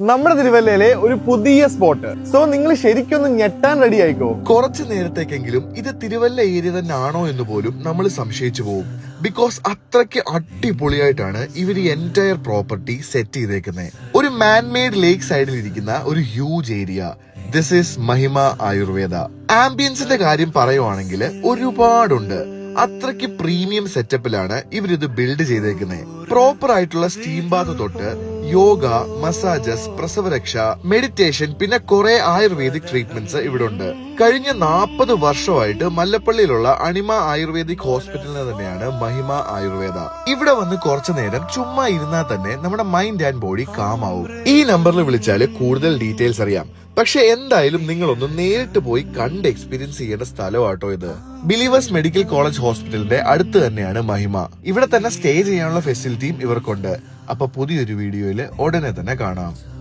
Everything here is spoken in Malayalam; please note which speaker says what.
Speaker 1: നമ്മുടെ തിരുവല്ലയിലെ ഒരു പുതിയ സ്പോട്ട്. സോ നിങ്ങൾ ശരിക്കൊന്ന് ഞെട്ടാൻ റെഡി ആയിക്കോ.
Speaker 2: കുറച്ചു നേരത്തേക്കെങ്കിലും ഇത് തിരുവല്ല ഏരിയ തന്നെ ആണോ എന്ന് പോലും നമ്മൾ സംശയിച്ചു പോകും. ബിക്കോസ് അത്രയ്ക്ക് അടിപൊളിയായിട്ടാണ് ഇവർ ഈ എൻറ്റയർ പ്രോപ്പർട്ടി സെറ്റ് ചെയ്തേക്കുന്നത്. ഒരു മാൻമെയ്ഡ് ലേക്ക് സൈഡിൽ ഇരിക്കുന്ന ഒരു ഹ്യൂജ് ഏരിയ. ദിസ് ഈസ് മഹിമ ആയുർവേദ. ആംബിയൻസിന്റെ കാര്യം പറയുവാണെങ്കിൽ ഒരുപാടുണ്ട്. അത്രയ്ക്ക് പ്രീമിയം സെറ്റപ്പിലാണ് ഇവരിത് ബിൽഡ് ചെയ്തേക്കുന്നത്. പ്രോപ്പർ ആയിട്ടുള്ള സ്റ്റീം ബാത്ത് തൊട്ട് യോഗ, മസാജസ്, പ്രസവരക്ഷ, മെഡിറ്റേഷൻ, പിന്നെ കുറെ ആയുർവേദിക് ട്രീറ്റ്മെന്റ്സ് ഇവിടെ ഉണ്ട്. കഴിഞ്ഞ 40 വർഷമായിട്ട് മല്ലപ്പള്ളിയിലുള്ള അണിമ ആയുർവേദിക് ഹോസ്പിറ്റലിൽ തന്നെയാണ് മഹിമ ആയുർവേദ. ഇവിടെ വന്ന് കുറച്ചു നേരം ചുമ്മാ ഇരുന്നാൽ തന്നെ നമ്മുടെ മൈൻഡ് ആൻഡ് ബോഡി കാം ആവും. ഈ നമ്പറിൽ വിളിച്ചാല് കൂടുതൽ ഡീറ്റെയിൽസ് അറിയാം. പക്ഷെ എന്തായാലും നിങ്ങളൊന്ന് നേരിട്ട് പോയി കണ്ട് എക്സ്പീരിയൻസ് ചെയ്യേണ്ട സ്ഥലമാട്ടോ ഇത്. ബിലീവേഴ്സ് മെഡിക്കൽ കോളേജ് ഹോസ്പിറ്റലിന്റെ അടുത്ത് തന്നെയാണ് മഹിമ. ഇവിടെ തന്നെ സ്റ്റേ ചെയ്യാനുള്ള ഫെസിലിറ്റിയും ഇവർക്കുണ്ട്. അപ്പൊ പുതിയൊരു വീഡിയോയില് ഉടനെ തന്നെ കാണാം.